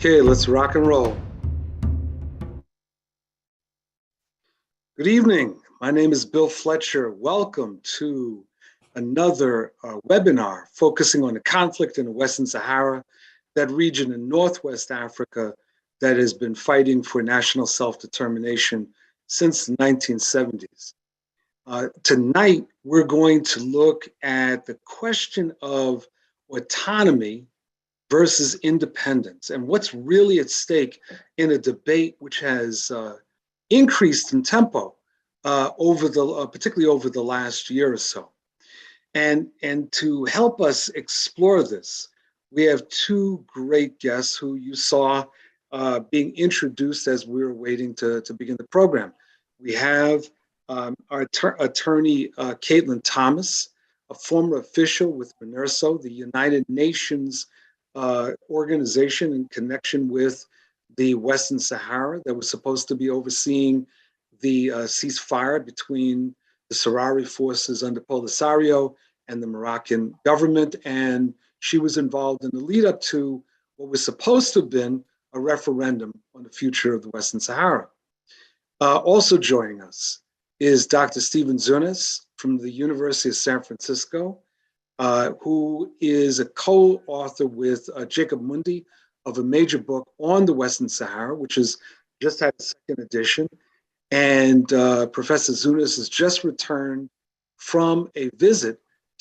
Okay, let's rock and roll. Good evening. My name is Bill Fletcher. Welcome to another webinar focusing on the conflict in the Western Sahara, that region in Northwest Africa that has been fighting for national self-determination since the 1970s. Tonight, we're going to look at the question of autonomy versus independence and what's really at stake in a debate which has increased in tempo particularly over the last year or so. And to help us explore this, we have two great guests who you saw being introduced as we were waiting to begin the program. We have our attorney, Katlyn Thomas, a former official with MINURS O, the United Nations organization in connection with the Western Sahara that was supposed to be overseeing the ceasefire between the Sahrawi forces under Polisario and the Moroccan government. And she was involved in the lead up to what was supposed to have been a referendum on the future of the Western Sahara. Also joining us is Dr. Stephen Zunes from the University of San Francisco, who is a co-author with Jacob Mundy of a major book on the Western Sahara, which has just had a second edition. And Professor Zunes has just returned from a visit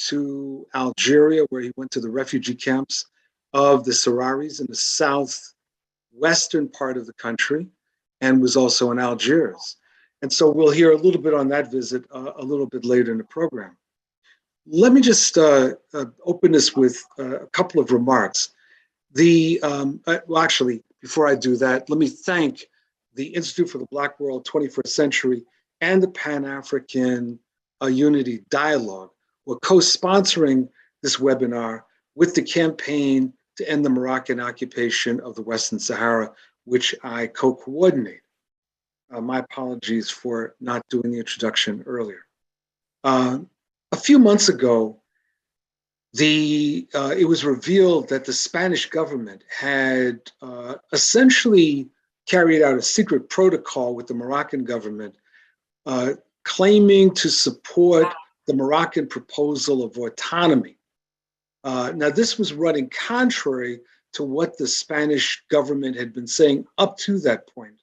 to Algeria, where he went to the refugee camps of the Sahrawis in the southwestern part of the country, and was also in Algiers. And so we'll hear a little bit on that visit a little bit later in the program. Let me just open this with a couple of remarks. Well, actually, before I do that, let me thank the Institute for the Black World 21st Century and the Pan-African Unity Dialogue, who are co-sponsoring this webinar with the campaign to end the Moroccan occupation of the Western Sahara, which I co-coordinate. My apologies for not doing the introduction earlier. A few months ago, it was revealed that the Spanish government had essentially carried out a secret protocol with the Moroccan government, claiming to support the Moroccan proposal of autonomy. Now, this was running contrary to what the Spanish government had been saying up to that point,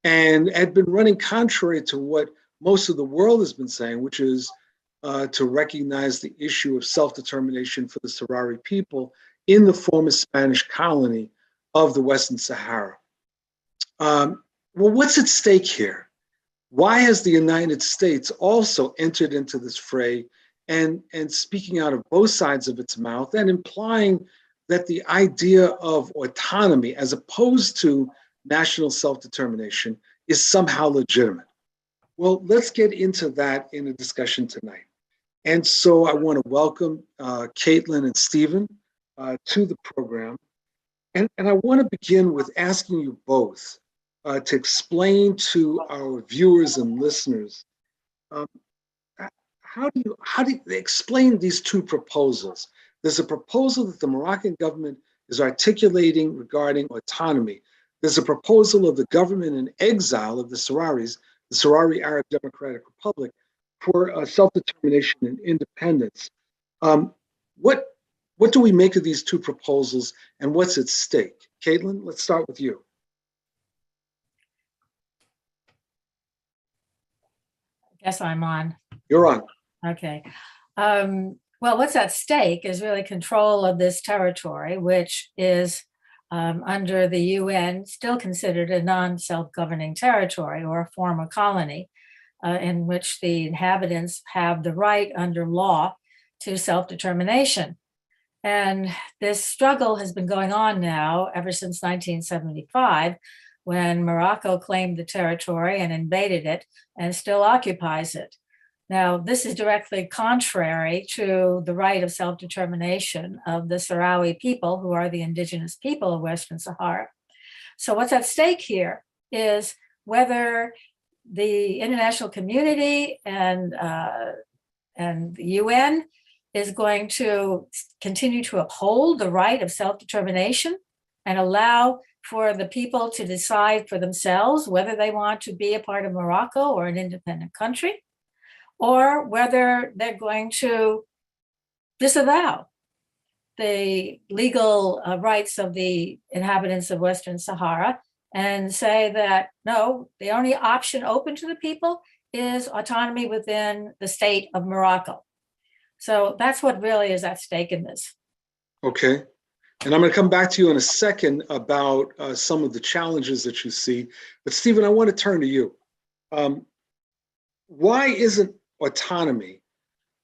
and had been running contrary to what most of the world has been saying, which is to recognize the issue of self-determination for the Sahrawi people in the former Spanish colony of the Western Sahara. Well, what's at stake here? Why has the United States also entered into this fray and speaking out of both sides of its mouth and implying that the idea of autonomy as opposed to national self-determination is somehow legitimate? Well, let's get into that in a discussion tonight. And so I want to welcome Katlyn and Stephen to the program. And I want to begin with asking you both to explain to our viewers and listeners, how do you explain these two proposals? There's a proposal that the Moroccan government is articulating regarding autonomy. There's a proposal of the government in exile of the Sahrawis, the Sahrawi Arab Democratic Republic, for self-determination and independence. What do we make of these two proposals, and what's at stake? Katlyn, let's start with you. I guess I'm on. You're on. Okay. Well, what's at stake is really control of this territory, which is under the UN still considered a non-self-governing territory or a former colony, in which the inhabitants have the right under law to self-determination. And this struggle has been going on now ever since 1975, when Morocco claimed the territory and invaded it and still occupies it. Now, this is directly contrary to the right of self-determination of the Sahrawi people, who are the indigenous people of Western Sahara. So what's at stake here is whether the international community and the UN is going to continue to uphold the right of self-determination and allow for the people to decide for themselves whether they want to be a part of Morocco or an independent country, or whether they're going to disavow the legal rights of the inhabitants of Western Sahara and say that, no, the only option open to the people is autonomy within the state of Morocco. So that's what really is at stake in this. Okay. And I'm going to come back to you in a second about some of the challenges that you see. But Stephen, I want to turn to you. Why isn't autonomy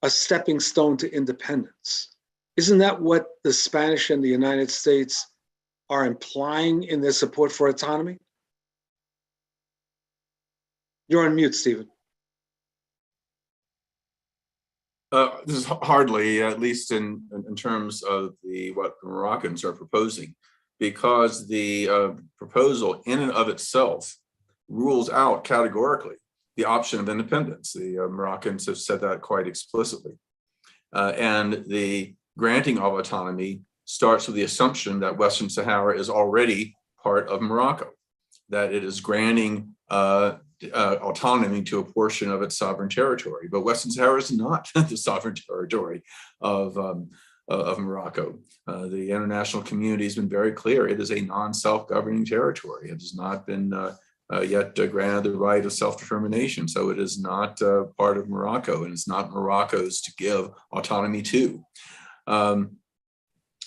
a stepping stone to independence? Isn't that what the Spanish and the United States are implying in their support for autonomy? You're on mute, Stephen. This is hardly, at least in terms of what the Moroccans are proposing, because the proposal in and of itself rules out categorically the option of independence. The Moroccans have said that quite explicitly. And the granting of autonomy starts with the assumption that Western Sahara is already part of Morocco, that it is granting autonomy to a portion of its sovereign territory. But Western Sahara is not the sovereign territory of Morocco. The international community has been very clear. It is a non-self-governing territory. It has not been yet granted the right of self-determination. So it is not part of Morocco, and it's not Morocco's to give autonomy to. And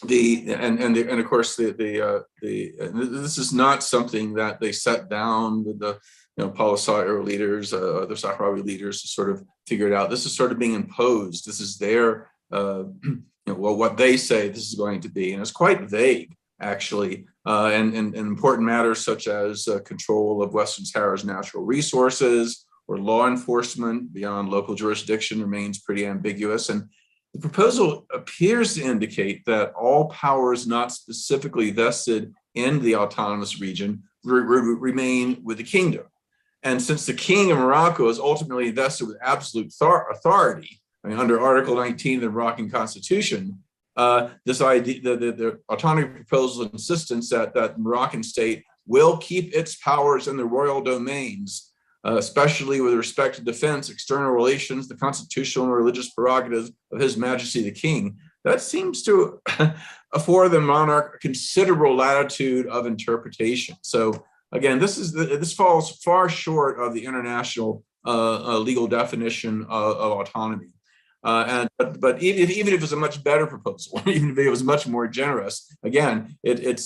of course this is not something that they set down with the Polisario leaders, the Sahrawi leaders to sort of figure it out. This is sort of being imposed. This is their what they say this is going to be, and it's quite vague actually. And important matters such as control of Western Sahara's natural resources or law enforcement beyond local jurisdiction remains pretty ambiguous. And the proposal appears to indicate that all powers not specifically vested in the autonomous region remain with the kingdom. And since the king of Morocco is ultimately invested with absolute authority, I mean, under Article 19 of the Moroccan Constitution, this idea, the autonomy proposal insistence that the Moroccan state will keep its powers in the royal domains, especially with respect to defense, external relations, the constitutional and religious prerogatives of His Majesty the King. That seems to afford the monarch a considerable latitude of interpretation. So again, this falls far short of the international legal definition of autonomy. But even if it was a much better proposal, even if it was much more generous, again, it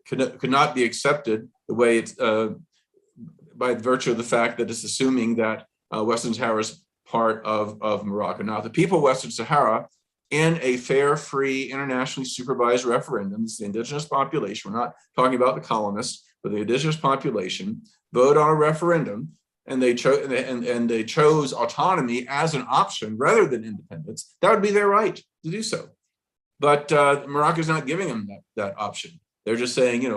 could not be accepted the way it's by virtue of the fact that it's assuming that Western Sahara is part of Morocco. Now, the people of Western Sahara, in a fair, free, internationally supervised referendum, the indigenous population, we're not talking about the colonists, but the indigenous population, vote on a referendum, and they chose autonomy as an option rather than independence. That would be their right to do so. But Morocco is not giving them that option. They're just saying,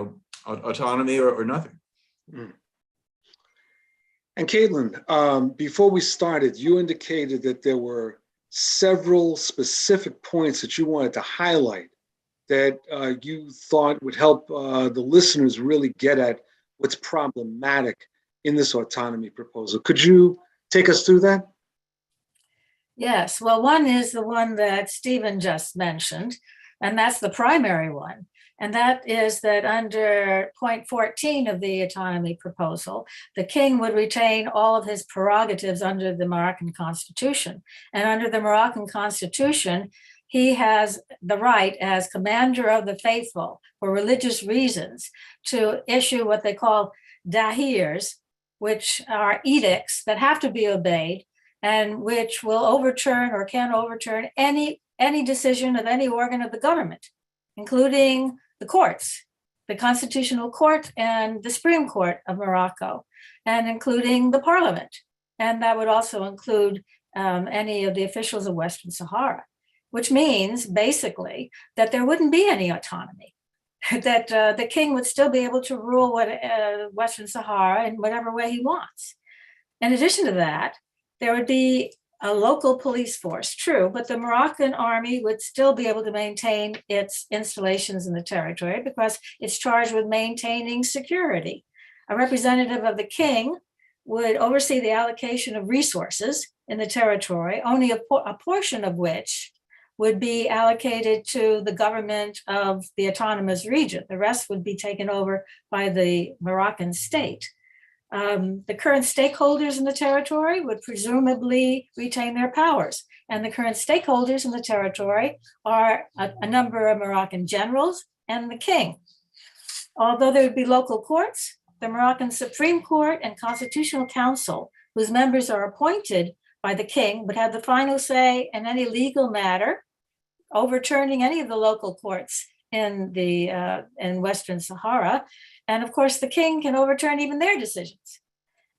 autonomy or nothing. Mm. And Katlyn, before we started, you indicated that there were several specific points that you wanted to highlight that you thought would help the listeners really get at what's problematic in this autonomy proposal. Could you take us through that? Yes, well, one is the one that Stephen just mentioned, and that's the primary one. And that is that under point 14 of the autonomy proposal, the king would retain all of his prerogatives under the Moroccan Constitution. And under the Moroccan Constitution, he has the right as commander of the faithful for religious reasons to issue what they call dahirs, which are edicts that have to be obeyed and which will overturn or can overturn any decision of any organ of the government, including the courts, the Constitutional Court and the Supreme Court of Morocco, and including the parliament. And that would also include any of the officials of Western Sahara, which means basically that there wouldn't be any autonomy, that the king would still be able to rule Western Sahara in whatever way he wants. In addition to that, there would be a local police force, true, but the Moroccan army would still be able to maintain its installations in the territory because it's charged with maintaining security. A representative of the king would oversee the allocation of resources in the territory, only a portion of which would be allocated to the government of the autonomous region. The rest would be taken over by the Moroccan state. The current stakeholders in the territory would presumably retain their powers. And the current stakeholders in the territory are a number of Moroccan generals and the king. Although there would be local courts, the Moroccan Supreme Court and Constitutional Council, whose members are appointed by the king, would have the final say in any legal matter, overturning any of the local courts in Western Sahara. And of course, the king can overturn even their decisions.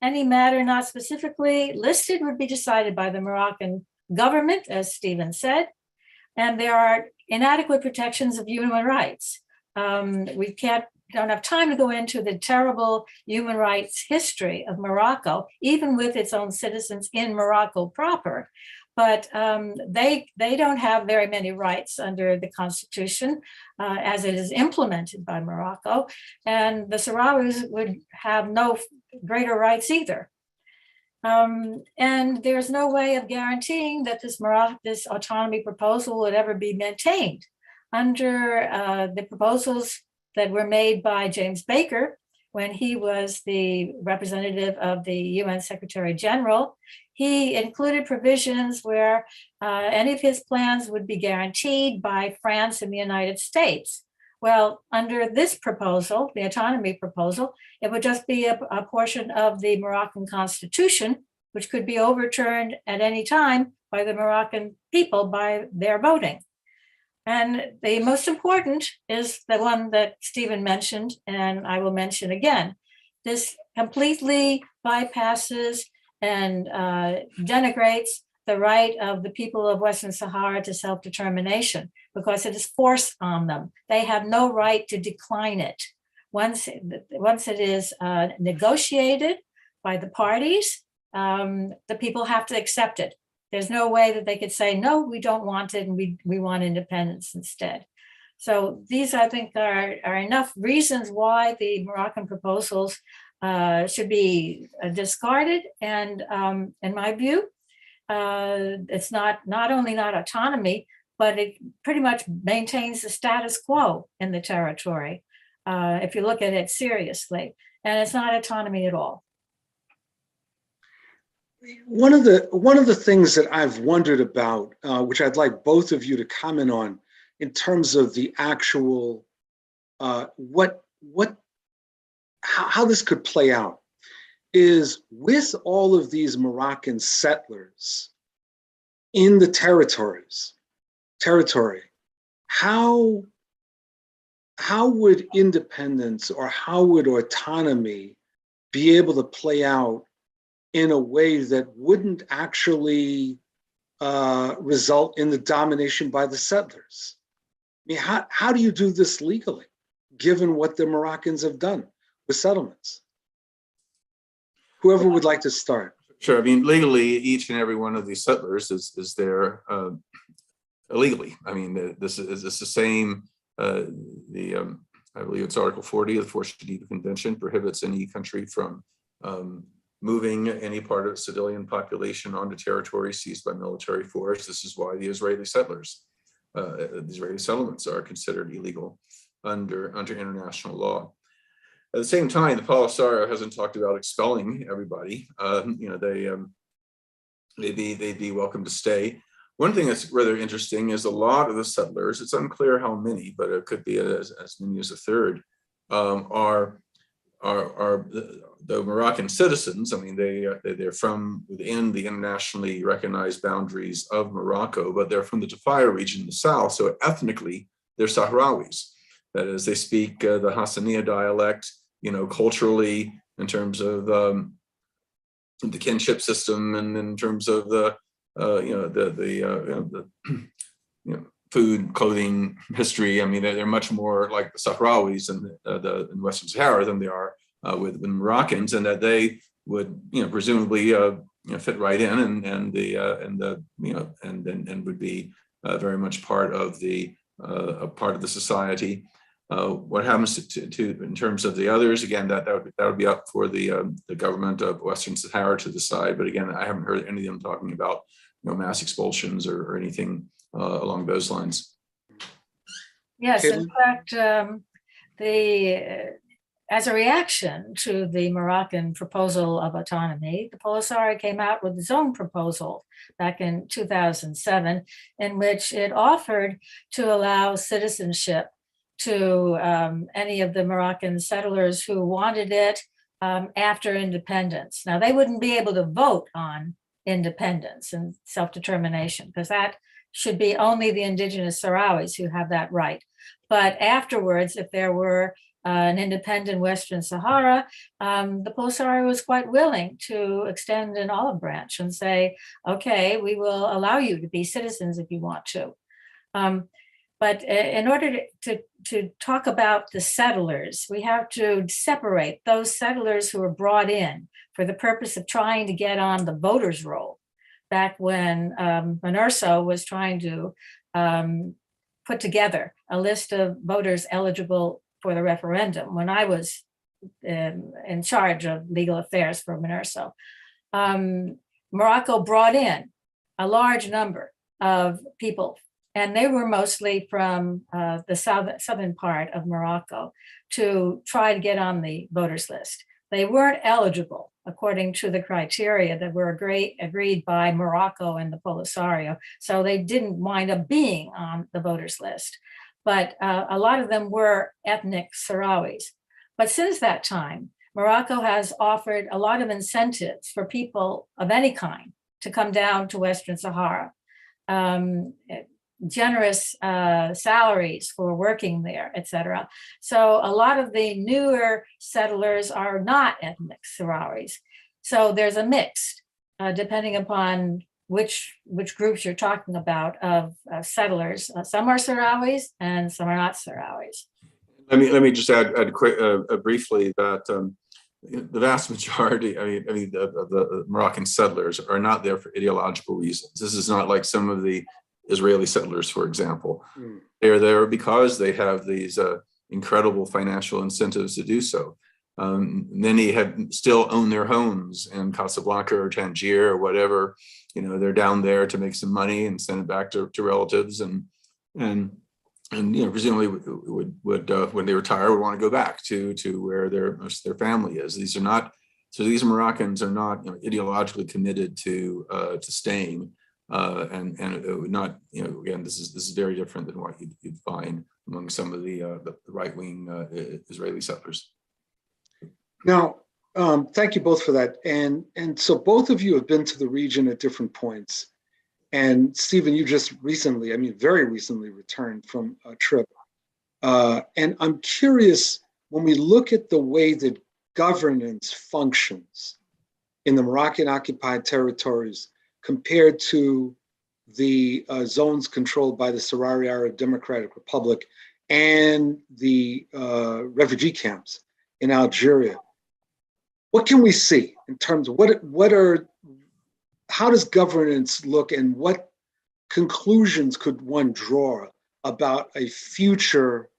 Any matter not specifically listed would be decided by the Moroccan government, as Stephen said, and there are inadequate protections of human rights. We don't have time to go into the terrible human rights history of Morocco, even with its own citizens in Morocco proper. But they don't have very many rights under the constitution as it is implemented by Morocco. And the Sahrawis would have no greater rights either. And there's no way of guaranteeing that this autonomy proposal would ever be maintained. Under the proposals that were made by James Baker when he was the representative of the UN Secretary General, he included provisions where any of his plans would be guaranteed by France and the United States. Well, under this proposal, the autonomy proposal, it would just be a portion of the Moroccan constitution, which could be overturned at any time by the Moroccan people by their voting. And the most important is the one that Stephen mentioned, and I will mention again. This completely bypasses and denigrates the right of the people of Western Sahara to self-determination because it is forced on them. They have no right to decline it. Once it is negotiated by the parties, the people have to accept it. There's no way that they could say, no, we don't want it and we want independence instead. So these, I think, are enough reasons why the Moroccan proposals should be discarded. And in my view, it's not only not autonomy, but it pretty much maintains the status quo in the territory, if you look at it seriously. And it's not autonomy at all. One of the things that I've wondered about, which I'd like both of you to comment on, in terms of the actual how this could play out, is with all of these Moroccan settlers in the territory, how would independence or how would autonomy be able to play out in a way that wouldn't actually result in the domination by the settlers? I mean, how do you do this legally, given what the Moroccans have done with settlements? Whoever would like to start. Sure. I mean, legally, each and every one of these settlers is there illegally. I mean, this is the same. I believe it's Article 40 of the Fourth Geneva Convention prohibits any country from moving any part of the civilian population onto territory seized by military force. This is why the Israeli settlers, the Israeli settlements are considered illegal under international law. At the same time, the Polisario hasn't talked about expelling everybody. They'd be welcome to stay. One thing that's rather interesting is a lot of the settlers, it's unclear how many, but it could be as many as a third, are the Moroccan citizens. I mean, they're from within the internationally recognized boundaries of Morocco, but they're from the Tafaya region in the south. So ethnically, they're Sahrawis. That is, they speak the Hassaniya dialect. Culturally, in terms of the kinship system, and in terms of the food, clothing, history. I mean, they're much more like the Sahrawis in Western Sahara than they are with Moroccans, and that they would, presumably fit right in and would be very much part of the society. What happens to in terms of the others? Again, that would be up for the government of Western Sahara to decide. But again, I haven't heard any of them talking about mass expulsions or anything along those lines. Yes, in fact, as a reaction to the Moroccan proposal of autonomy, the Polisario came out with its own proposal back in 2007, in which it offered to allow citizenship to any of the Moroccan settlers who wanted it after independence. Now, they wouldn't be able to vote on independence and self-determination, because that should be only the indigenous Sahrawis who have that right. But afterwards, if there were an independent Western Sahara, the Polisario was quite willing to extend an olive branch and say, okay, we will allow you to be citizens if you want to. But in order to talk about the settlers, we have to separate those settlers who were brought in for the purpose of trying to get on the voters' roll, back when MINURS O was trying to put together a list of voters eligible for the referendum when I was in charge of legal affairs for MINURS O. Morocco brought in a large number of people, and they were mostly from the southern part of Morocco, to try to get on the voters list. They weren't eligible according to the criteria that were agreed by Morocco and the Polisario, so they didn't wind up being on the voters list. But a lot of them were ethnic Sahrawis. But since that time, Morocco has offered a lot of incentives for people of any kind to come down to Western Sahara. Generous salaries for working there, et cetera. So a lot of the newer settlers are not ethnic Sahrawis. So there's a mix, depending upon which groups you're talking about of settlers. Some are Sahrawis and some are not Sahrawis. Let me just add briefly that the vast majority, the Moroccan settlers are not there for ideological reasons. This is not like some of the Israeli settlers, for example. They're there because they have these incredible financial incentives to do so. Many have still own their homes in Casablanca or Tangier or whatever. They're down there to make some money and send it back to relatives, and presumably would when they retire would want to go back to where most of their family is. These Moroccans are not ideologically committed to staying. And it would not, again, this is very different than what you'd find among some of the right-wing Israeli settlers. Now, thank you both for that. And so both of you have been to the region at different points. And Stephen, you just recently, very recently returned from a trip. And I'm curious, when we look at the way that governance functions in the Moroccan occupied territories, compared to the zones controlled by the Sahrawi Arab Democratic Republic and the refugee camps in Algeria, what can we see in terms of how does governance look, and what conclusions could one draw about a future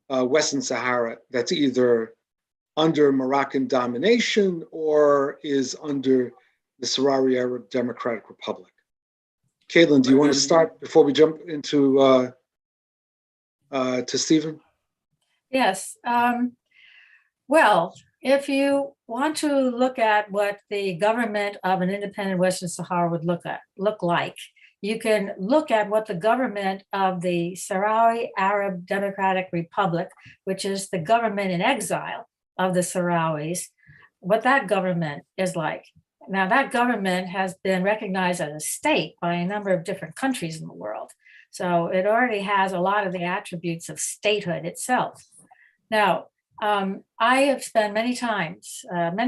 Western Sahara that's either under Moroccan domination or is under the Sahrawi Arab Democratic Republic? Katlyn, do you want to start before we jump into to Stephen? Yes. Well, if you want to look at what the government of an independent Western Sahara would look like, you can look at what the government of the Sahrawi Arab Democratic Republic, which is the government in exile of the Sahrawis, what that government is like. Now, that government has been recognized as a state by a number of different countries in the world. So it already has a lot of the attributes of statehood itself. Now, I have spent many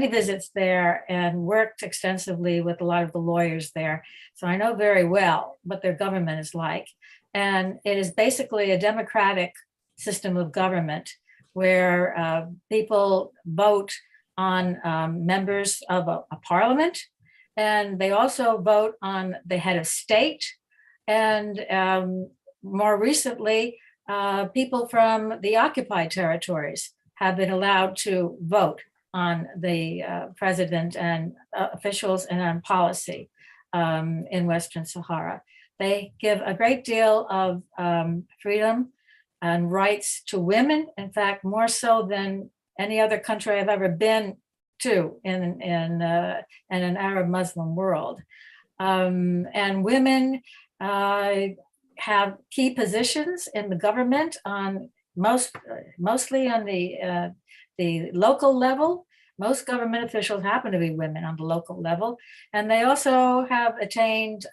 visits there and worked extensively with a lot of the lawyers there. So I know very well what their government is like. And it is basically a democratic system of government where people vote on members of a parliament. And they also vote on the head of state. And more recently, people from the occupied territories have been allowed to vote on the president and officials and on policy in Western Sahara. They give a great deal of freedom and rights to women, in fact, more so than any other country I've ever been to in an Arab Muslim world. And women have key positions in the government on mostly on the local level. Most government officials happen to be women on the local level, and they also have attained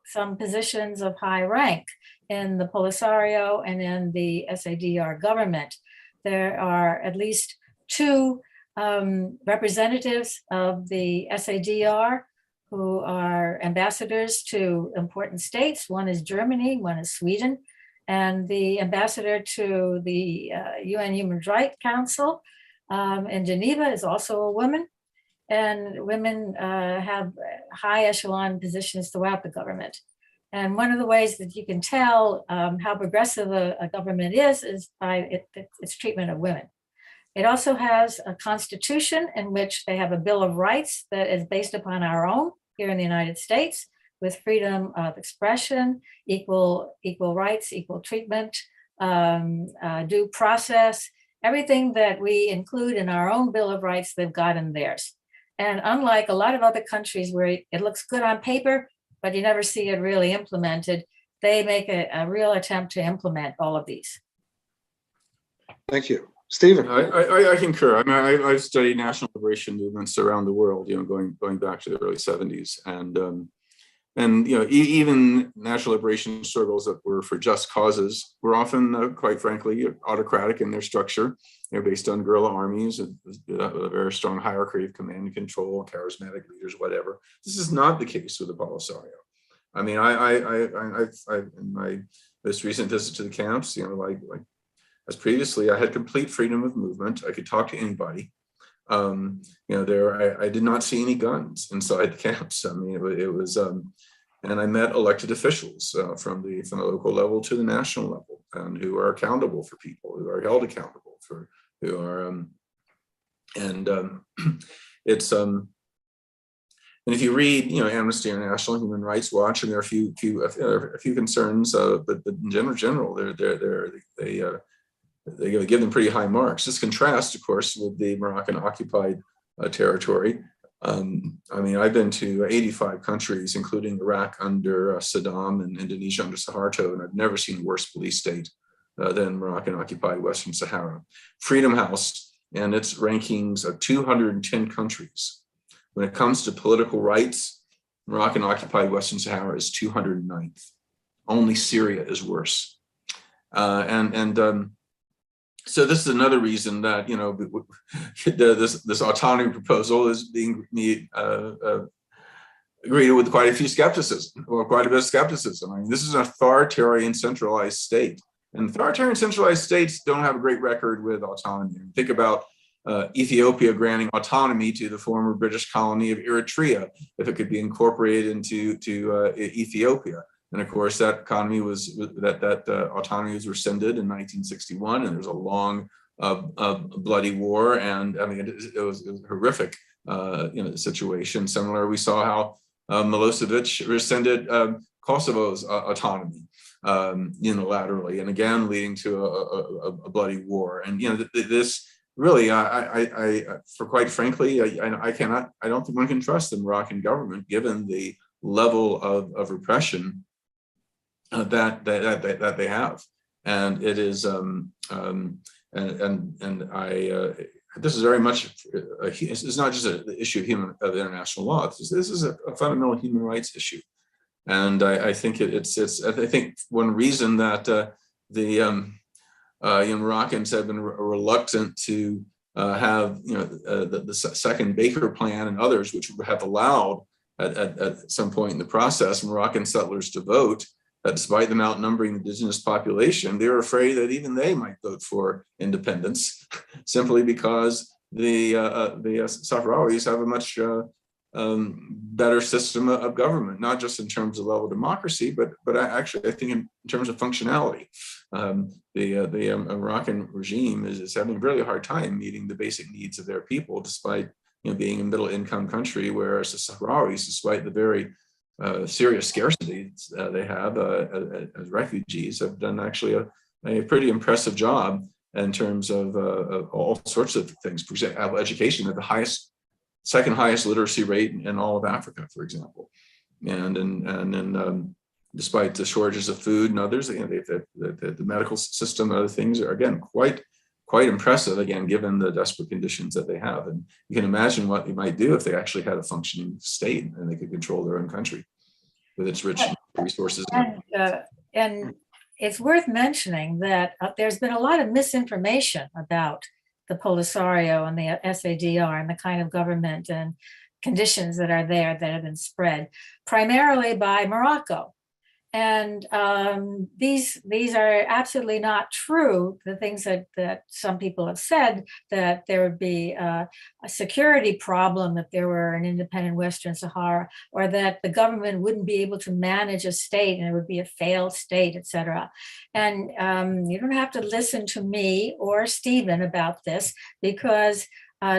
some positions of high rank in the Polisario and in the SADR government. There are at least two representatives of the SADR who are ambassadors to important states. One is Germany, one is Sweden, and the ambassador to the UN Human Rights Council in Geneva is also a woman. And women have high echelon positions throughout the government. And one of the ways that you can tell how progressive a government is by its treatment of women. It also has a constitution in which they have a Bill of Rights that is based upon our own here in the United States, with freedom of expression, equal rights, equal treatment, due process, everything that we include in our own Bill of Rights, they've got in theirs. And unlike a lot of other countries where it looks good on paper, but you never see it really implemented, they make a real attempt to implement all of these. Thank you. Stephen. I concur. I mean, I've studied national liberation movements around the world, going back to the early 70s. And even national liberation struggles that were for just causes were often, quite frankly, autocratic in their structure. They're based on guerrilla armies, a very strong hierarchy of command and control, charismatic leaders, whatever. This is not the case with the Polisario. I mean, I in my most recent visit to the camps, like as previously, I had complete freedom of movement. I could talk to anybody. I did not see any guns inside the camps. I mean, it was, and I met elected officials from the local level to the national level, and who are accountable for people, who are held accountable for, who are, it's, and if you read, Amnesty International, Human Rights Watch, and there are a few concerns, but in general, they give them pretty high marks. This contrasts, of course, with the Moroccan occupied territory. I mean, I've been to 85 countries, including Iraq under Saddam and Indonesia under Suharto, and I've never seen a worse police state than Moroccan occupied Western Sahara. Freedom House and its rankings of 210 countries. When it comes to political rights, Moroccan occupied Western Sahara is 209th. Only Syria is worse. So this is another reason that this autonomy proposal is being agreed with quite a few skepticism, or quite a bit of skepticism. I mean, this is an authoritarian centralized state, and authoritarian centralized states don't have a great record with autonomy. Think about Ethiopia granting autonomy to the former British colony of Eritrea if it could be incorporated into Ethiopia. And of course, that autonomy was rescinded in 1961, and there's a long, bloody war, and I mean it was a horrific, situation. Similar, we saw how Milosevic rescinded Kosovo's autonomy unilaterally, and again leading to a bloody war. And this really, for quite frankly, I don't think one can trust the Moroccan government given the level of repression that they have, and it is this is very much it's not just an issue of international law. This is a fundamental human rights issue, and I think I think one reason that the Moroccans have been reluctant to have the second Baker Plan and others, which have allowed at some point in the process Moroccan settlers to vote. Despite them outnumbering the indigenous population, they're afraid that even they might vote for independence, simply because the Sahrawis have a much better system of government, not just in terms of level of democracy, but actually I think in terms of functionality. The Moroccan regime is having a really hard time meeting the basic needs of their people, despite being a middle income country, whereas the Sahrawis, despite the very serious scarcity they have as refugees, have done actually a pretty impressive job in terms of all sorts of things. For example, education at the second highest literacy rate in all of Africa, for example, and despite the shortages of food and others, the medical system and other things are again quite impressive, again, given the desperate conditions that they have. And you can imagine what they might do if they actually had a functioning state and they could control their own country with its rich resources. And it's worth mentioning that there's been a lot of misinformation about the Polisario and the SADR and the kind of government and conditions that are there that have been spread primarily by Morocco. And these are absolutely not true. The things that some people have said, that there would be a security problem if there were an independent Western Sahara, or that the government wouldn't be able to manage a state and it would be a failed state, et cetera. And you don't have to listen to me or Stephen about this, because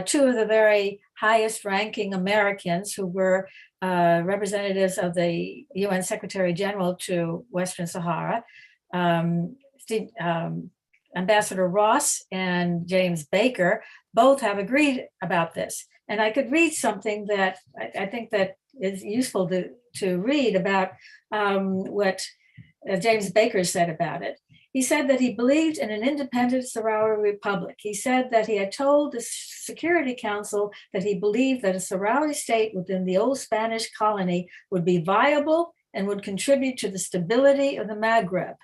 two of the very highest ranking Americans who were representatives of the UN Secretary General to Western Sahara, Ambassador Ross and James Baker, both have agreed about this. And I could read something that I think that is useful to read about what James Baker said about it. He said that he believed in an independent Sahrawi republic. He said that he had told the Security Council that he believed that a Sahrawi state within the old Spanish colony would be viable and would contribute to the stability of the Maghreb.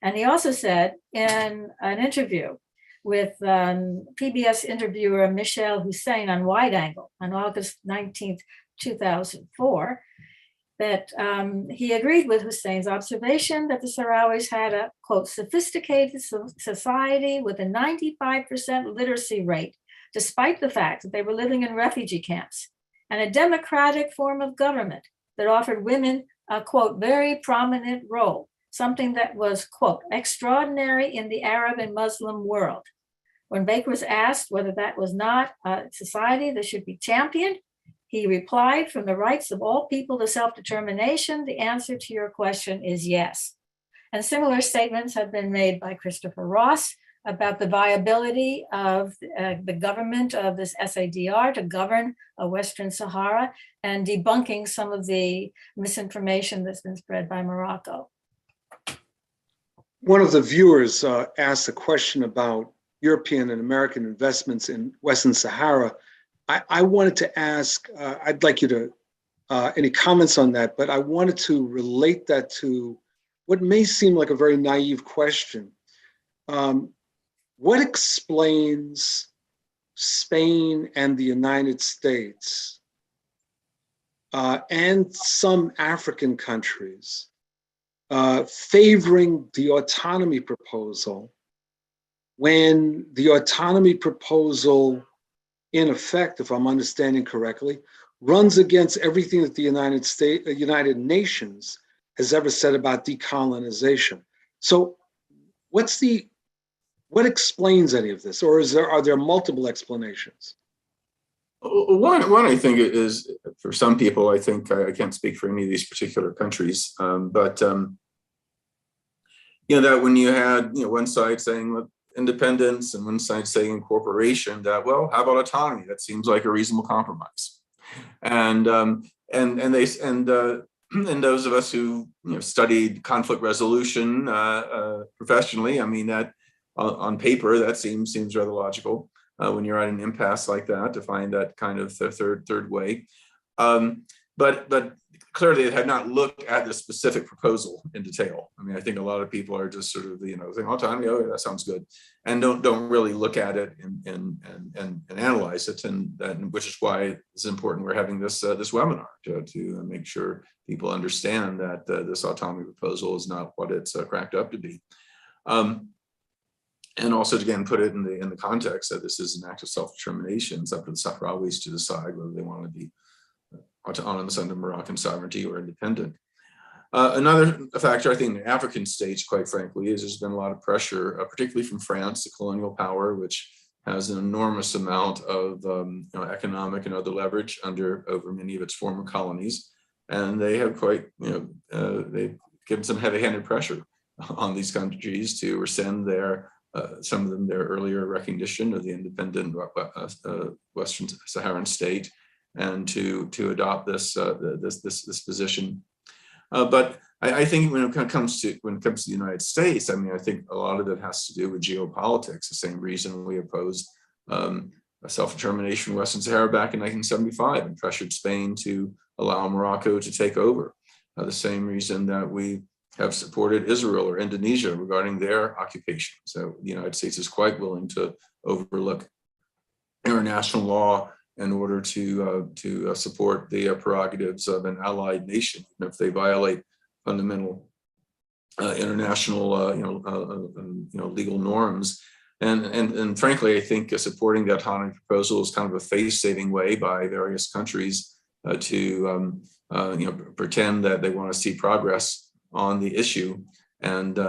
And he also said in an interview with PBS interviewer Michelle Hussein on Wide Angle on August 19th, 2004, that he agreed with Hussein's observation that the Sahrawis had a, quote, sophisticated society with a 95% literacy rate, despite the fact that they were living in refugee camps, and a democratic form of government that offered women a, quote, very prominent role, something that was, quote, extraordinary in the Arab and Muslim world. When Baker was asked whether that was not a society that should be championed, he replied, from the rights of all people to self-determination, the answer to your question is yes. And similar statements have been made by Christopher Ross about the viability of the government of this SADR to govern Western Sahara, and debunking some of the misinformation that's been spread by Morocco. One of the viewers asked a question about European and American investments in Western Sahara. I wanted to ask, I'd like you to, any comments on that, but I wanted to relate that to what may seem like a very naive question. What explains Spain and the United States and some African countries favoring the autonomy proposal when the autonomy proposal, in effect, if I'm understanding correctly, runs against everything that the United Nations has ever said about decolonization? So what explains any of this? Or are there multiple explanations? One, I think it is, for some people, I think, I can't speak for any of these particular countries, but that when you had, one side saying independence and one side saying incorporation, that, well, how about autonomy? That seems like a reasonable compromise. And those of us who studied conflict resolution professionally, I mean, that on paper that seems rather logical when you're at an impasse like that, to find that kind of third way. But clearly it had not looked at the specific proposal in detail. I mean, I think a lot of people are just sort of, saying, autonomy, oh, that sounds good, and don't really look at it and analyze it, and which is why it's important we're having this webinar to make sure people understand that this autonomy proposal is not what it's cracked up to be, and also again put it in the context that this is an act of self-determination. It's up to the Sahrawis to decide whether they want to be autonomous under Moroccan sovereignty or independent. Another factor, I think, in African states, quite frankly, is there's been a lot of pressure, particularly from France, the colonial power, which has an enormous amount of economic and other leverage over many of its former colonies, and they have they've given some heavy-handed pressure on these countries to rescind some of them their earlier recognition of the independent Western Saharan state, and to adopt this position. But I think when it comes to the United States, I mean, I think a lot of it has to do with geopolitics. The same reason we opposed self-determination in Western Sahara back in 1975 and pressured Spain to allow Morocco to take over. The same reason that we have supported Israel or Indonesia regarding their occupation. So the United States is quite willing to overlook international law in order to support the prerogatives of an allied nation, if they violate fundamental international legal norms. And frankly, I think supporting the autonomy proposal is kind of a face-saving way by various countries to pretend that they want to see progress on the issue, and to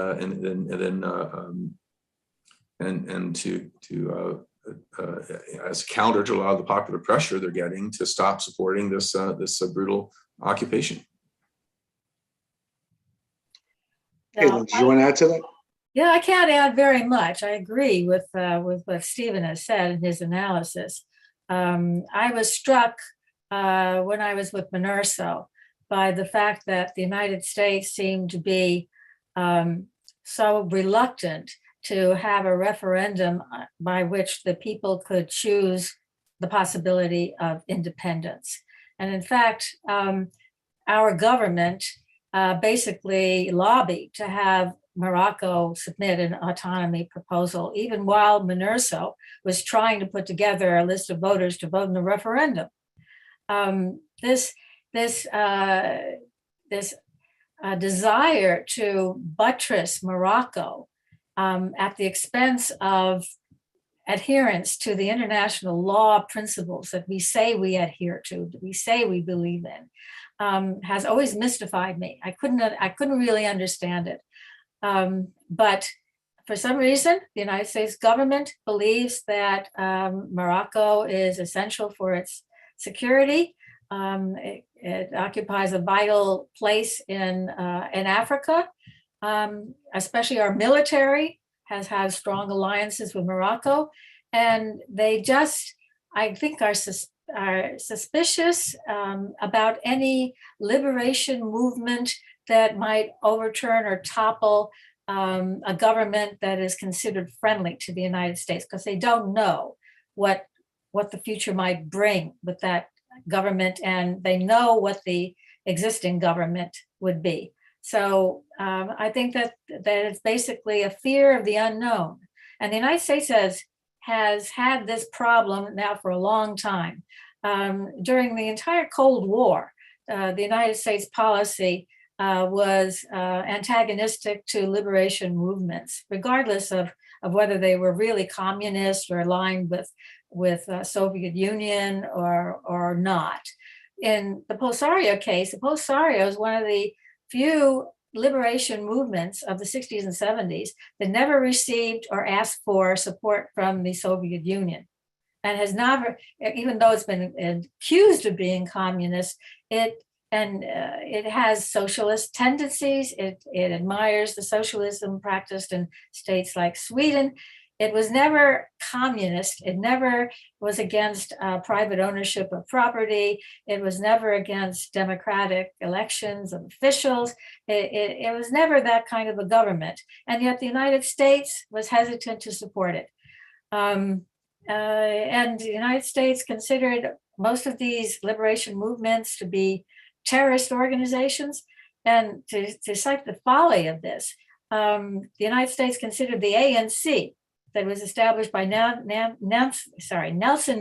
as a counter to a lot of the popular pressure they're getting to stop supporting this brutal occupation. Katlyn, do you want to add to that? Yeah, I can't add very much. I agree with what Stephen has said in his analysis. I was struck when I was with MINURS O by the fact that the United States seemed to be so reluctant to have a referendum by which the people could choose the possibility of independence. And in fact, our government basically lobbied to have Morocco submit an autonomy proposal, even while MINURS O was trying to put together a list of voters to vote in the referendum. This desire to buttress Morocco at the expense of adherence to the international law principles that we say we adhere to, that we say we believe in, has always mystified me. I couldn't really understand it. But for some reason, the United States government believes that Morocco is essential for its security. It occupies a vital place in Africa. Especially our military has had strong alliances with Morocco, and they just, I think, are suspicious about any liberation movement that might overturn or topple a government that is considered friendly to the United States, because they don't know what the future might bring with that government, and they know what the existing government would be. So I think that it's basically a fear of the unknown. And the United States has had this problem now for a long time. During the entire Cold War, the United States policy was antagonistic to liberation movements, regardless of whether they were really communist or aligned with Soviet Union or not. In the Polisario case, the Polisario is one of the few liberation movements of the 60s and 70s that never received or asked for support from the Soviet Union, and has never, even though it's been accused of being communist, it has socialist tendencies. It admires the socialism practiced in states like Sweden. It was never communist. It never was against private ownership of property. It was never against democratic elections of officials. It was never that kind of a government. And yet the United States was hesitant to support it. And the United States considered most of these liberation movements to be terrorist organizations. And to cite the folly of this, the United States considered the ANC, that was established by Nelson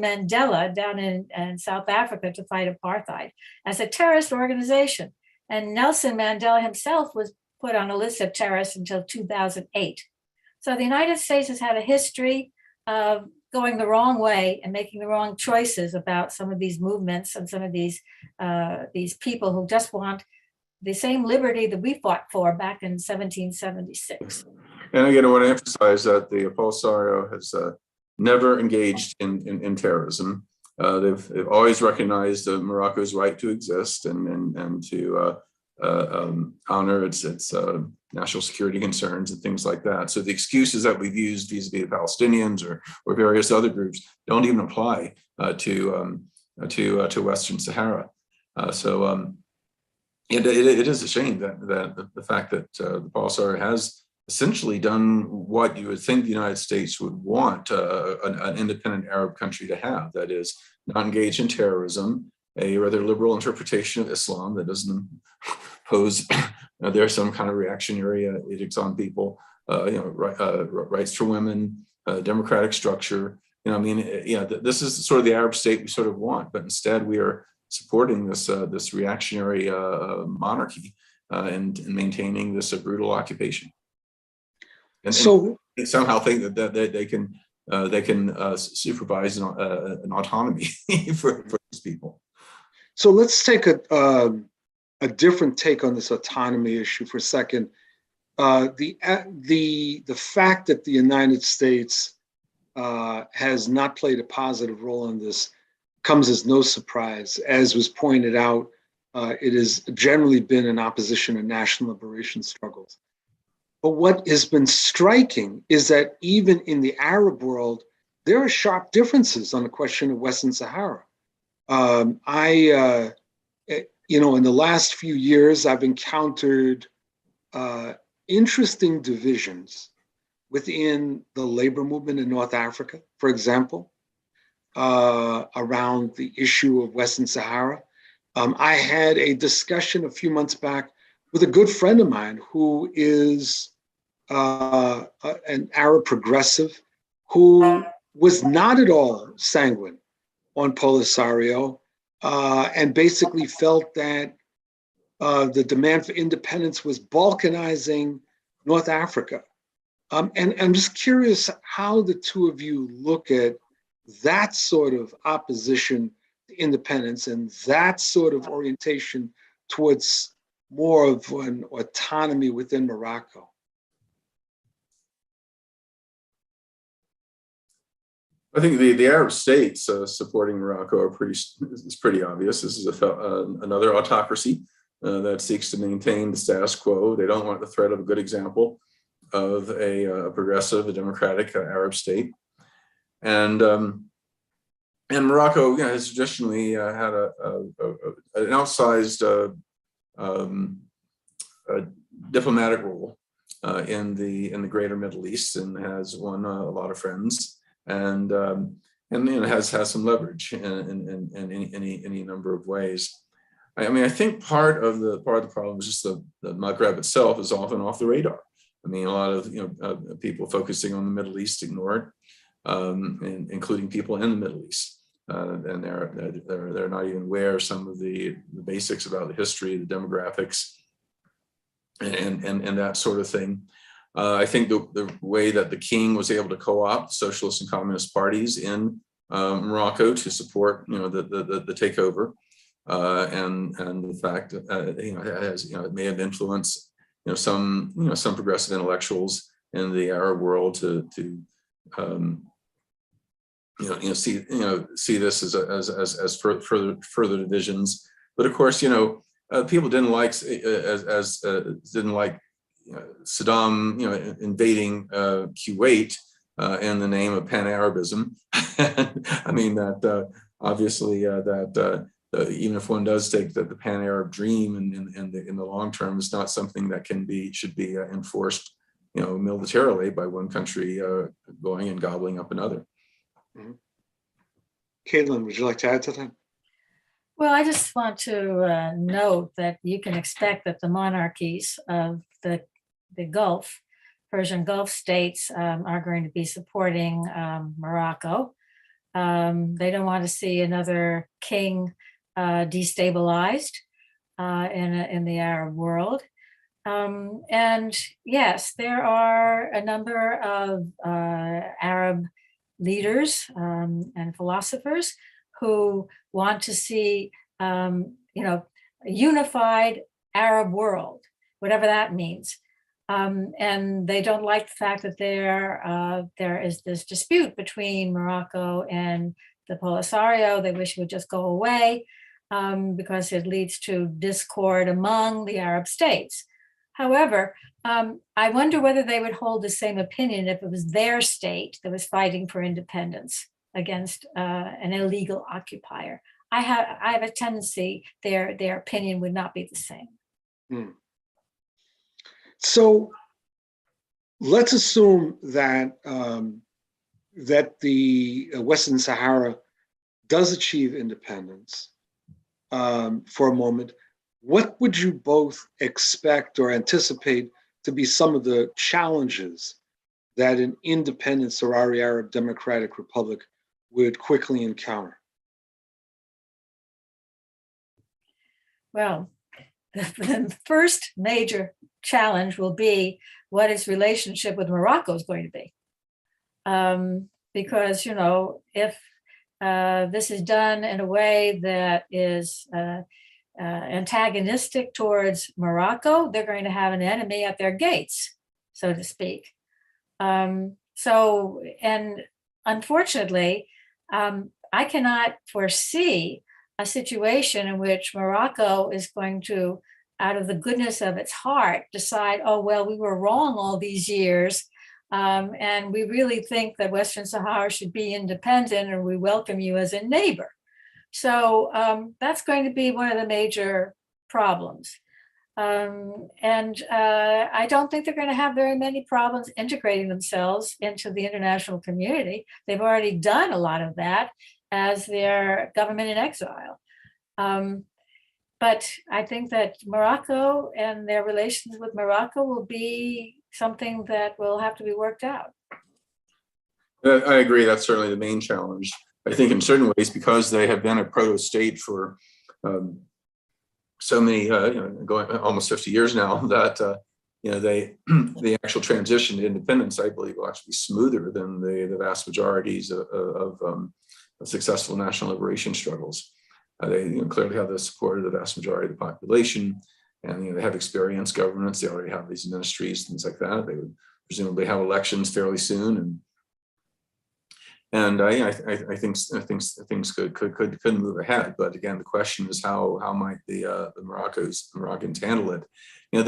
Mandela down in South Africa to fight apartheid, as a terrorist organization. And Nelson Mandela himself was put on a list of terrorists until 2008. So the United States has had a history of going the wrong way and making the wrong choices about some of these movements and some of these people who just want the same liberty that we fought for back in 1776. And again, I want to emphasize that the Polisario has never engaged in terrorism. They've always recognized Morocco's right to exist and to honor its national security concerns and things like that. So the excuses that we've used vis-a-vis the Palestinians or various other groups don't even apply to Western Sahara. It is a shame that the fact that the Polisario has essentially done what you would think the United States would want an independent Arab country to have, that is, not engage in terrorism, a rather liberal interpretation of Islam that doesn't impose there's some kind of reactionary edicts on people, rights for women, democratic structure. This is sort of the Arab state we sort of want, but instead we are supporting this reactionary monarchy and maintaining this brutal occupation. And somehow think that they can supervise an autonomy for these people. So let's take a different take on this autonomy issue for a second. The fact that the United States has not played a positive role in this comes as no surprise. As was pointed out, it has generally been in opposition to national liberation struggles. But what has been striking is that even in the Arab world, there are sharp differences on the question of Western Sahara. In the last few years, I've encountered interesting divisions within the labor movement in North Africa, for example, around the issue of Western Sahara. I had a discussion a few months back with a good friend of mine who is an Arab progressive who was not at all sanguine on Polisario and basically felt that the demand for independence was balkanizing North Africa. And I'm just curious how the two of you look at that sort of opposition to independence and that sort of orientation towards more of an autonomy within Morocco. I think the Arab states supporting Morocco are pretty obvious. This is another autocracy that seeks to maintain the status quo. They don't want the threat of a good example of a progressive, a democratic Arab state. And Morocco, has traditionally had an outsized diplomatic role in the greater Middle East, and has won a lot of friends, and has some leverage in any number of ways. I think part of the problem is just the Maghreb itself is often off the radar. A lot of people focusing on the Middle East ignore it, including people in the Middle East. And they're not even aware of some of the basics about the history, the demographics, and that sort of thing. I think the way that the king was able to co-opt socialist and communist parties in Morocco to support the takeover, and the fact that it may have influenced some progressive intellectuals in the Arab world to see this as further divisions. But of course, people didn't like Saddam, invading Kuwait in the name of Pan-Arabism. Obviously even if one does take the Pan-Arab dream in the long term, it's not something that should be enforced, militarily by one country going and gobbling up another. Mm-hmm. Katlyn, would you like to add to that? Well, I just want to note that you can expect that the monarchies of the Gulf, Persian Gulf states, are going to be supporting Morocco. They don't want to see another king destabilized in the Arab world. And yes, there are a number of Arab leaders and philosophers who want to see, a unified Arab world, whatever that means. And they don't like the fact that there is this dispute between Morocco and the Polisario. They wish it would just go away because it leads to discord among the Arab states. However, I wonder whether they would hold the same opinion if it was their state that was fighting for independence against an illegal occupier. I have a tendency their opinion would not be the same. So let's assume that that the Western Sahara does achieve independence for a moment. What would you both expect or anticipate to be some of the challenges that an independent Sahrawi Arab Democratic Republic would quickly encounter? Well, the first major challenge will be what its relationship with Morocco is going to be. Because, if this is done in a way that is antagonistic towards Morocco, they're going to have an enemy at their gates, so to speak. And unfortunately, I cannot foresee a situation in which Morocco is going to, out of the goodness of its heart, decide, oh, well, we were wrong all these years. And we really think that Western Sahara should be independent and we welcome you as a neighbor. So that's going to be one of the major problems. And I don't think they're going to have very many problems integrating themselves into the international community. They've already done a lot of that as their government in exile. But I think that Morocco and their relations with Morocco will be something that will have to be worked out. I agree. That's certainly the main challenge. I think in certain ways, because they have been a proto-state for so many, going almost 50 years now, that the actual transition to independence, I believe, will actually be smoother than the vast majorities of successful national liberation struggles. They clearly have the support of the vast majority of the population, and they have experienced governments. They already have these ministries, things like that. They would presumably have elections fairly soon, and I think things could move ahead. But again, the question is how might the Moroccans handle it? While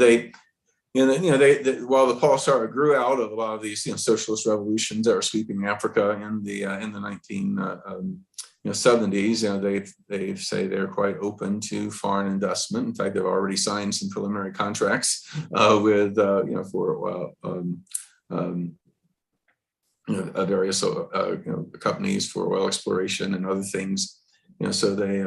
the Polisario grew out of a lot of these socialist revolutions that were sweeping Africa in the 1970s, they say they're quite open to foreign investment. In fact, they've already signed some preliminary contracts with various companies for oil exploration and other things. So they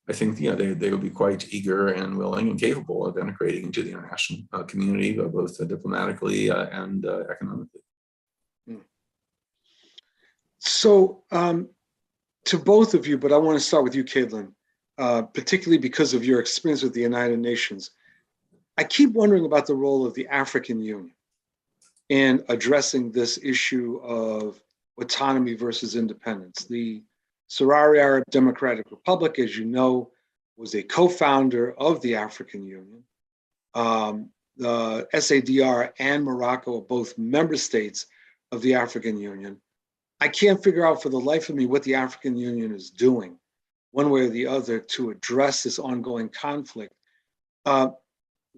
I think they would be quite eager and willing and capable of integrating into the international community, both diplomatically and economically. So to both of you, but I want to start with you, Katlyn, particularly because of your experience with the United Nations. I keep wondering about the role of the African Union in addressing this issue of autonomy versus independence. The Sahrawi Arab Democratic Republic, as you know, was a co-founder of the African Union. The SADR and Morocco are both member states of the African Union. I can't figure out for the life of me what the African Union is doing, one way or the other, to address this ongoing conflict.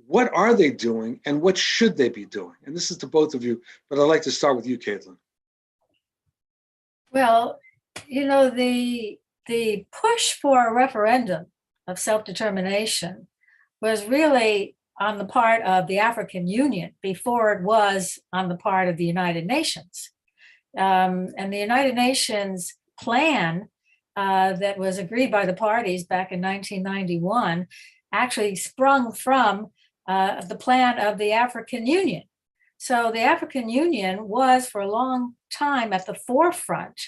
What are they doing and what should they be doing? And this is to both of you, but I'd like to start with you, Katlyn. Well, the push for a referendum of self-determination was really on the part of the African Union before it was on the part of the United Nations. And the United Nations plan that was agreed by the parties back in 1991 actually sprung from the plan of the African Union. So the African Union was for a long time at the forefront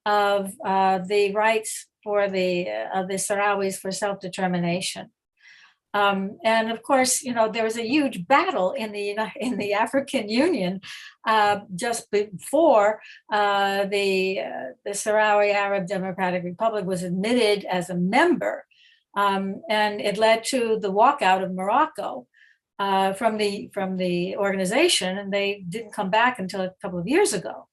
of the rights for the Sahrawis for self-determination. And of course, there was a huge battle in the African Union just before the Sahrawi Arab Democratic Republic was admitted as a member, and it led to the walkout of Morocco from the organization, and they didn't come back until a couple of years ago.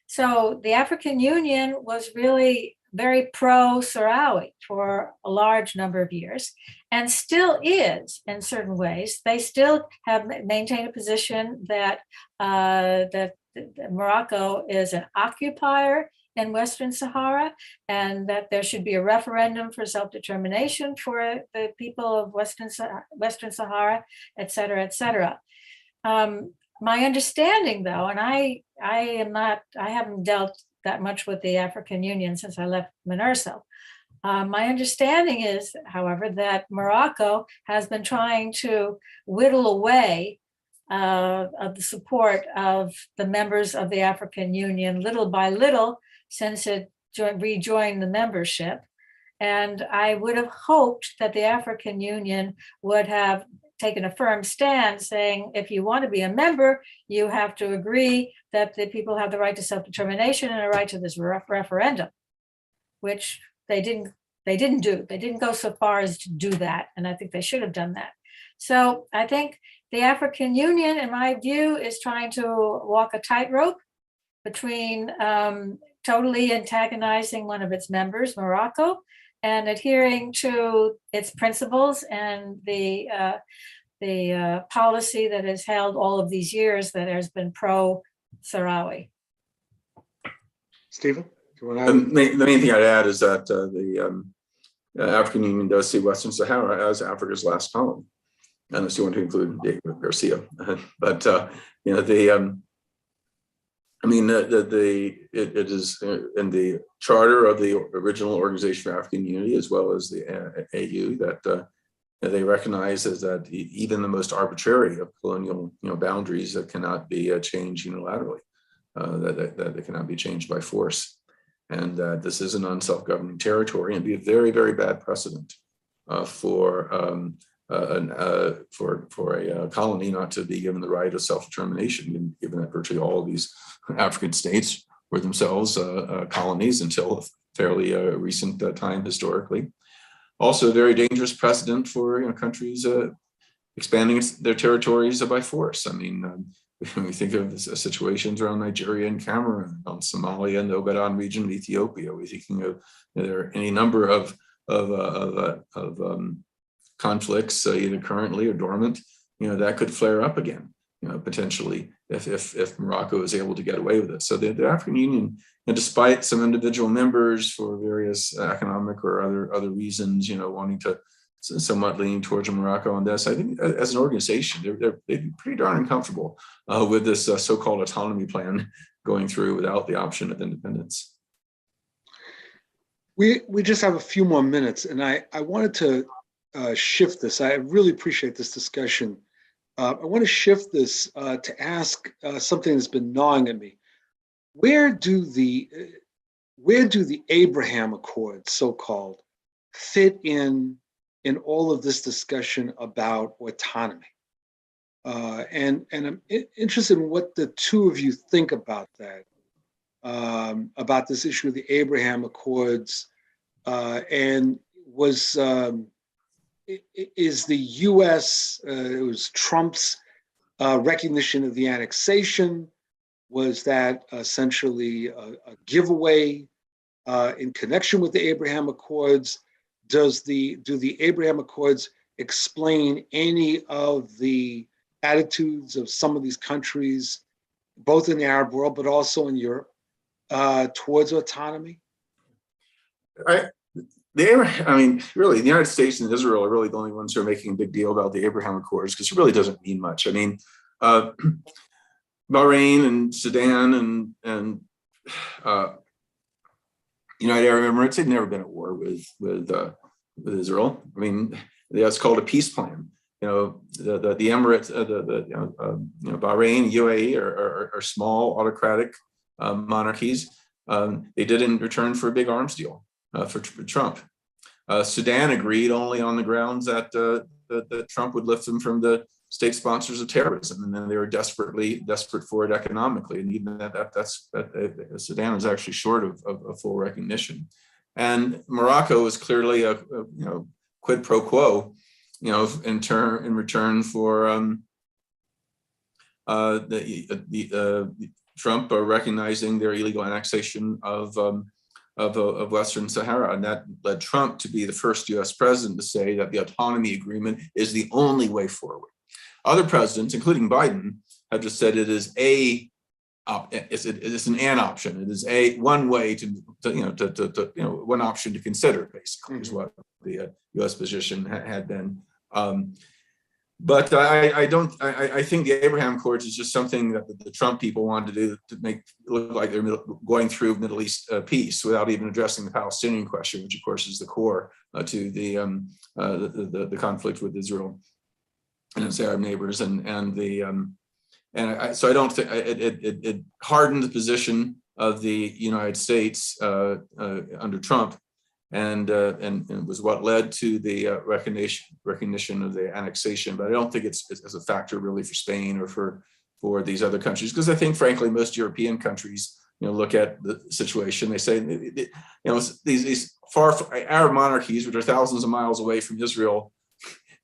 So the African Union was really very pro-Sahrawi for a large number of years, and still is in certain ways. They still have maintained a position that that Morocco is an occupier in Western Sahara, and that there should be a referendum for self-determination for the people of Western Sahara, et cetera, et cetera. My understanding, though, and I haven't dealt that much with the African Union since I left MINURS O. My understanding is, however, that Morocco has been trying to whittle away of the support of the members of the African Union little by little since it rejoined the membership. And I would have hoped that the African Union would have taken a firm stand saying, if you want to be a member, you have to agree that the people have the right to self-determination and a right to this referendum, which they didn't do. They didn't go so far as to do that. And I think they should have done that. So I think the African Union, in my view, is trying to walk a tightrope between totally antagonizing one of its members, Morocco, and adhering to its principles and the policy that has held all of these years that has been pro-Sahrawi. Stephen? The main thing I'd add is that the African Union does see Western Sahara as Africa's last colony, unless you want to include David Garcia. But it is in the charter of the original Organization for African Unity, as well as the AU, that they recognize as that even the most arbitrary of colonial boundaries that cannot be changed unilaterally, that they cannot be changed by force, and that this is an unself-governing territory, and be a very, very bad precedent for a colony not to be given the right of self-determination, given that virtually all of these African states were themselves colonies until a fairly recent time historically. Also a very dangerous precedent for countries expanding their territories by force. I mean, when we think of situations around Nigeria and Cameroon, on Somalia and the Ogaden region of Ethiopia, we're thinking of there are any number of conflicts, either currently or dormant, that could flare up again, potentially if Morocco is able to get away with it. So the African Union, despite some individual members for various economic or other reasons, wanting to somewhat lean towards Morocco on this, I think as an organization, they'd be pretty darn uncomfortable with this so-called autonomy plan going through without the option of independence. We just have a few more minutes, and I wanted to shift this. I really appreciate this discussion. I want to shift this to ask something that's been gnawing at me. Where do the Abraham Accords, so-called, fit in all of this discussion about autonomy? And I'm interested in what the two of you think about that, about this issue of the Abraham Accords, and is the U.S., it was Trump's recognition of the annexation, was that essentially a giveaway in connection with the Abraham Accords? Do the Abraham Accords explain any of the attitudes of some of these countries, both in the Arab world, but also in Europe, towards autonomy? Really, the United States and Israel are really the only ones who are making a big deal about the Abraham Accords, because it really doesn't mean much. I mean, Bahrain and Sudan and United Arab Emirates, they've never been at war with Israel. I mean, that's called a peace plan. The Emirates, Bahrain, UAE are small autocratic monarchies. They did in return for a big arms deal for Trump. Sudan agreed only on the grounds that that Trump would lift them from the state sponsors of terrorism, and then they were desperate for it economically, and even Sudan was actually short of full recognition. And Morocco was clearly a quid pro quo, in return for Trump recognizing their illegal annexation of Western Sahara, and that led Trump to be the first U.S. president to say that the autonomy agreement is the only way forward. Other presidents, including Biden, have just said it is it's an option. It is one way one option to consider, basically, is what the U.S. position had been. But I think the Abraham Accords is just something that the Trump people wanted to do to make it look like they're going through Middle East peace without even addressing the Palestinian question, which of course is the core to the conflict with Israel and its Arab neighbors, so I don't think it hardened the position of the United States under Trump, and it was what led to the recognition of the annexation. But I don't think it's as a factor really for Spain or for these other countries, because I think frankly most European countries look at the situation. They say these far Arab monarchies, which are thousands of miles away from Israel,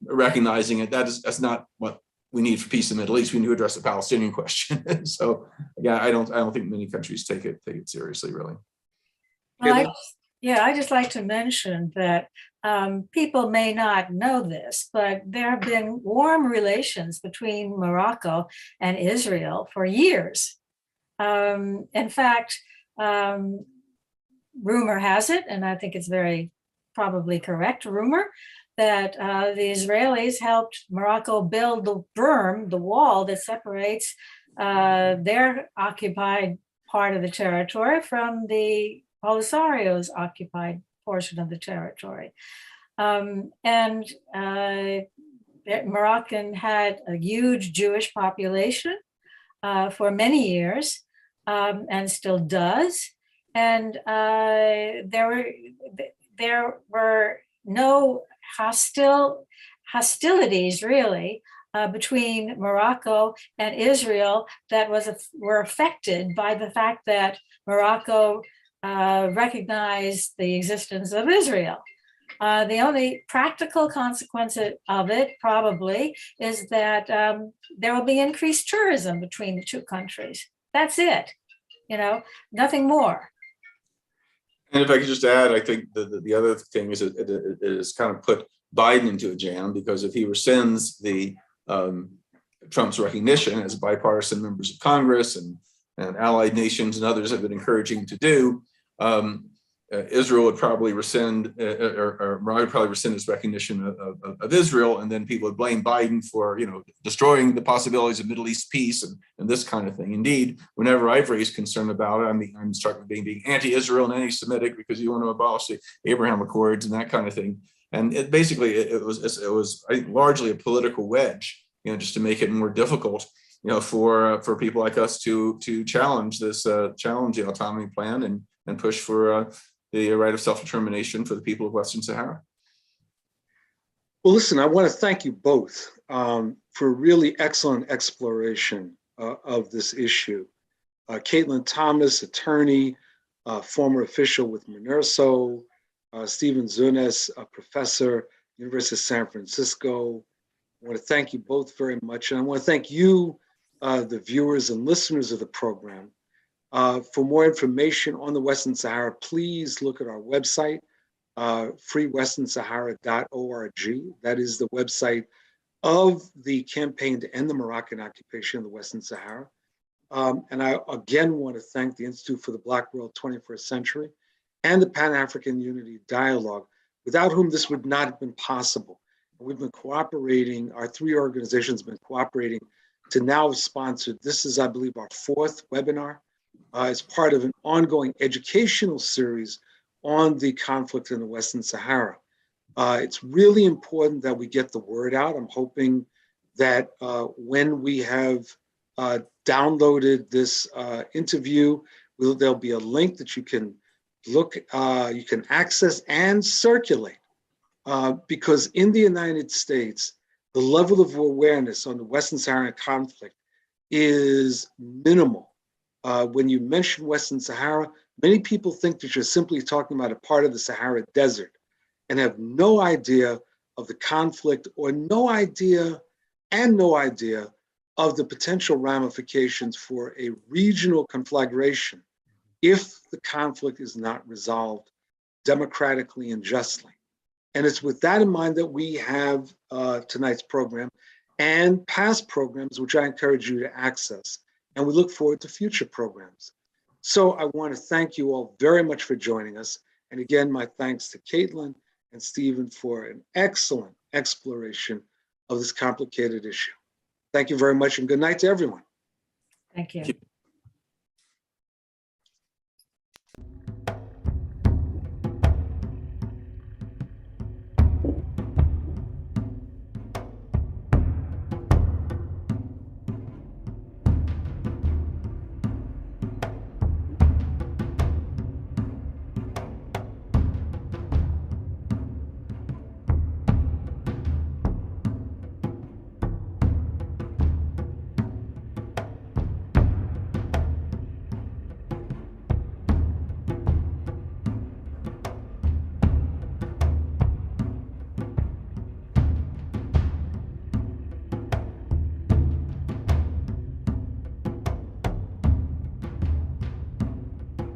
recognizing it, that's not what we need for peace in the Middle East. We need to address the Palestinian question. So yeah, I don't think many countries take it seriously, really. Well, I just like to mention that people may not know this, but there have been warm relations between Morocco and Israel for years. In fact, rumor has it, and I think it's very probably correct rumor, that the Israelis helped Morocco build the berm, the wall that separates their occupied part of the territory from the Polisario's occupied portion of the territory. Moroccan had a huge Jewish population for many years, and still does. And there were no hostilities really between Morocco and Israel that were affected by the fact that Morocco recognized the existence of Israel. The only practical consequence of it probably is that there will be increased tourism between the two countries. That's it, nothing more. And if I could just add, I think the other thing is it has kind of put Biden into a jam, because if he rescinds the Trump's recognition, as bipartisan members of Congress and allied nations and others have been encouraging to do, Israel would probably rescind, or Morocco would probably rescind its recognition of Israel, and then people would blame Biden for destroying the possibilities of Middle East peace and this kind of thing. Indeed, whenever I've raised concern about it, I'm struck with being anti-Israel and anti-Semitic because you want to abolish the Abraham Accords and that kind of thing. And it was I think, largely a political wedge, just to make it more difficult, for people like us to challenge the autonomy plan and push for the right of self-determination for the people of Western Sahara. Well, listen, I want to thank you both for really excellent exploration of this issue. Katlyn Thomas, attorney, former official with MINURS O, Stephen Zunes, a professor, University of San Francisco. I want to thank you both very much. And I want to thank you, the viewers and listeners of the program. For more information on the Western Sahara, please look at our website, freewesternsahara.org. That is the website of the campaign to end the Moroccan occupation of the Western Sahara. And I again want to thank the Institute for the Black World 21st Century and the Pan-African Unity Dialogue, without whom this would not have been possible. We've been cooperating, our three organizations have been cooperating to now have sponsored, this is, I believe, our fourth webinar as part of an ongoing educational series on the conflict in the Western Sahara. It's really important that we get the word out. I'm hoping that when we have downloaded this interview, there'll be a link that you can look, you can access and circulate because in the United States, the level of awareness on the Western Saharan conflict is minimal. When you mention Western Sahara, many people think that you're simply talking about a part of the Sahara Desert and have no idea of the conflict or no idea of the potential ramifications for a regional conflagration if the conflict is not resolved democratically and justly. And it's with that in mind that we have tonight's program and past programs, which I encourage you to access. And we look forward to future programs. So I want to thank you all very much for joining us. And again, my thanks to Katlyn and Stephen for an excellent exploration of this complicated issue. Thank you very much and good night to everyone. Thank you. Thank you.